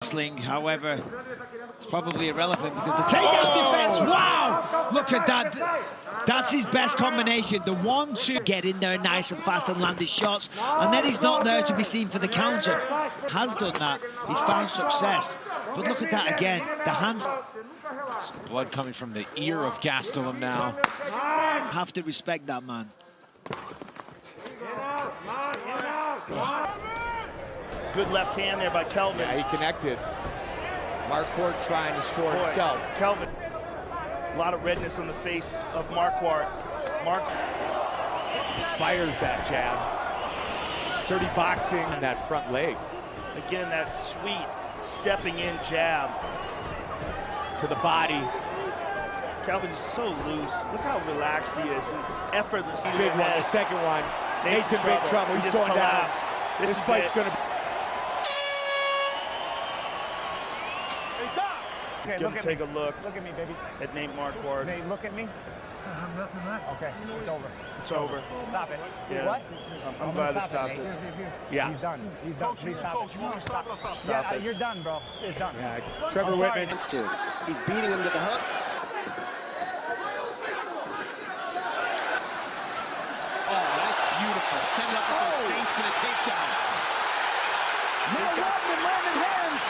Sling, however, it's probably irrelevant because the takedown defense, wow! Look at that. That's his best combination. The 1-2, get in there nice and fast and land his shots, and then he's not there to be seen for the counter. Has done that. He's found success. But look at that again. The hands. Some blood coming from the ear of Gastelum now. Have to respect that man. Good left hand there by Kelvin. Yeah, he connected. Marquardt trying to score himself. Kelvin. A lot of redness on the face of Marquardt. Fires that jab. Dirty boxing on that front leg. Again, that sweet stepping in jab. To the body. Kelvin's so loose. Look how relaxed he is. Effortless. Big one, the second one. Nate's in big trouble. He's going collapsed. down. This fight's going to be... He's going to take a look. Look at me, baby. At Nate Marquardt. Nate, look at me. Nothing left. Okay, it's over. It's over. Stop it. Yeah. What? I'm glad they stopped it. Yeah. He's done. He's done. Please stop it. You want to stop it? Stop Yeah, it. You're done, bro. It's done. Yeah, Trevor Whitman. He's beating him to the hook. Oh, that's beautiful. Set it up with those feints for the takedown. Landing hands.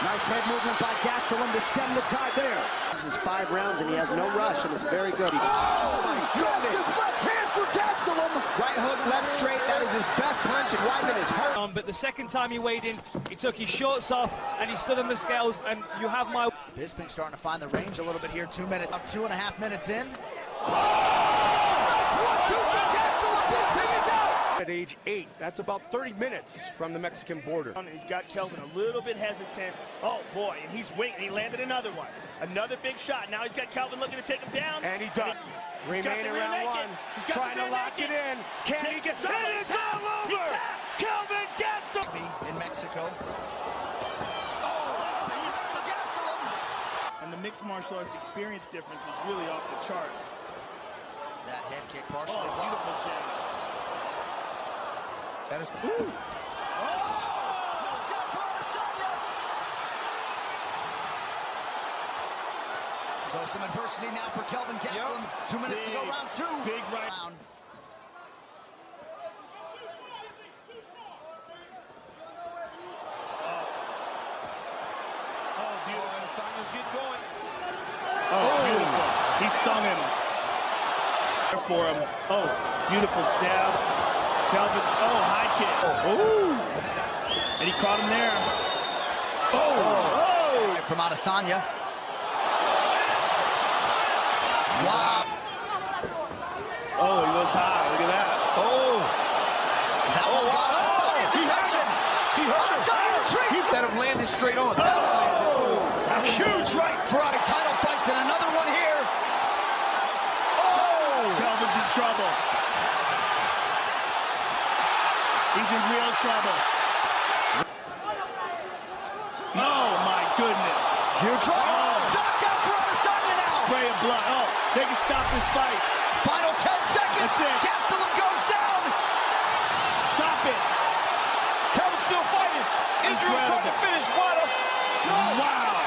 Nice head movement by Gastelum to stem the tide there. This is 5 rounds and he has no rush, and it's very good. Oh my goodness! Left hand for Gastelum. Right hook, left straight. That is his best punch, and Weidman is hurt. But the second time he weighed in, he took his shorts off and he stood on the scales, and you have my... Bisping starting to find the range a little bit here. 2 minutes, up 2.5 minutes in. At age 8, that's about 30 minutes from the Mexican border. He's got Kelvin a little bit hesitant. Oh boy, and he's waiting. He landed another one. Another big shot. Now he's got Kelvin looking to take him down. And he does. Remain around one. He's trying to lock it in. Can he get it? It's all over. Kelvin Gastelum In Mexico. And the mixed martial arts experience difference is really off the charts. That head kick partially. Beautiful jab. That is. So some adversity now for Kelvin Gastelum. 2 minutes to go, round 2. Big right. Oh, beautiful. Simon's getting going. Oh, beautiful. He stung him. For him. Oh, beautiful stab. Kelvin, high kick. Oh. And he caught him there. Oh! From Adesanya. Wow. Oh, he goes high. Look at that. Oh. That one got Adesanya's attention. He hurt him. He let him land it straight on. A huge right for our title fights, and another one here. Oh! Kelvin's in trouble. He's in real trouble. Oh, my goodness. Huge right. Knockout for Adesanya now. Spray of blood. Oh, they can stop this fight. Final 10 seconds. That's it. Gastelum goes down. Stop it. Kelvin's still fighting. Injury is trying to finish. Water. Wow.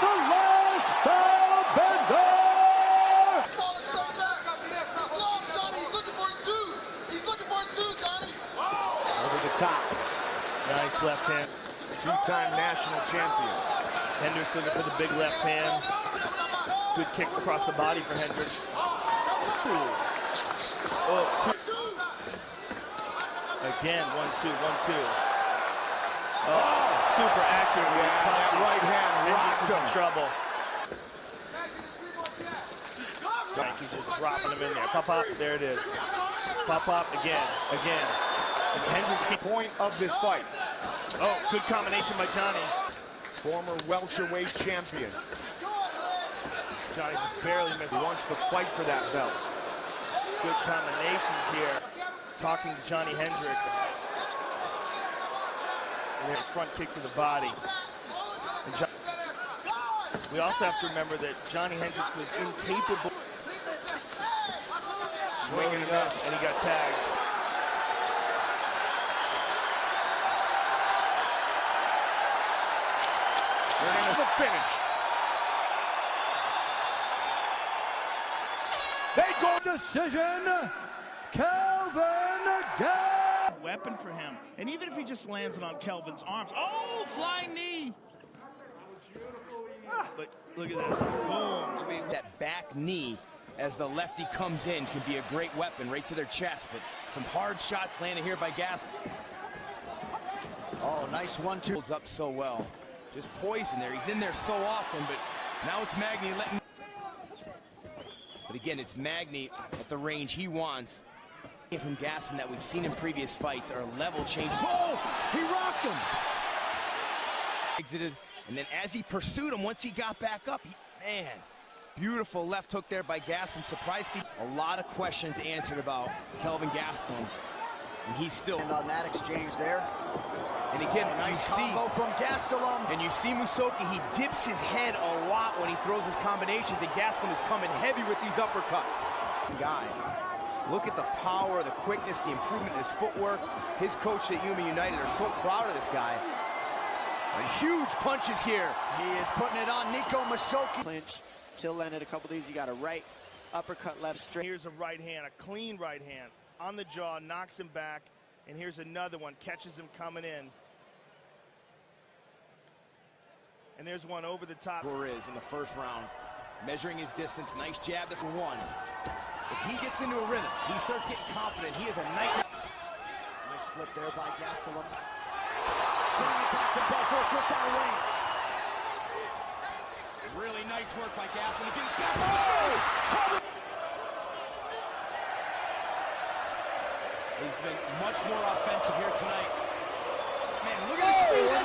The last bender. Over the top. Nice left hand. 2-time national champion. Hendricks looking for the big left hand. Good kick across the body for Hendricks. Oh, 2. Again, 1-2, 1-2. Oh, super accurate with his punches. That right hand Hendricks rocked is him. in trouble. He's just dropping him in there. Pop, pop, there it is. Pop, pop, again. And Hendricks keep... Point of this fight. Oh, good combination by Johnny. Former welterweight champion. Johnny just barely missed. He wants to fight for that belt. Good combinations here. Talking to Johnny Hendricks. And then front kick to the body. We also have to remember that Johnny Hendricks was incapable. Swinging and miss. And he got tagged. We're into the finish. They go decision. Kelvin Gastelum. Weapon for him. And even if he just lands it on Kelvin's arms. Oh, flying knee. But look at this. Boom. That back knee as the lefty comes in can be a great weapon right to their chest, but some hard shots landed here by Gastelum. Oh, nice 1-2. Holds up so well. Just poison there. He's in there so often, but now it's Magny letting. But again, it's Magny at the range he wants. From Gastelum that we've seen in previous fights are level changes. Oh, he rocked him. Exited, and then as he pursued him, once he got back up, man, beautiful left hook there by Gastelum. Surprised to see a lot of questions answered about Kelvin Gastelum, and he's still. And on that exchange there. And again, Nice combo from Gastelum. And you see Musoki, he dips his head a lot when he throws his combinations, and Gastelum is coming heavy with these uppercuts. Guys, look at the power, the quickness, the improvement in his footwork. His coach at Yuma United are so proud of this guy. Huge punches here. He is putting it on Nico Musoki. Clinch, till landed a couple of these. You got a right uppercut, left straight. Here's a right hand, a clean right hand. On the jaw, knocks him back. And here's another one, catches him coming in. And there's one over the top. Is in the first round, measuring his distance. Nice jab there for one. If he gets into a rhythm, he starts getting confident. He is a nightmare. Nice slip there by Gastelum. Spinning attack from Belfort just out of range. Really nice work by Gastelum. He gets back. Oh! He's been much more offensive here tonight. Man, look at this.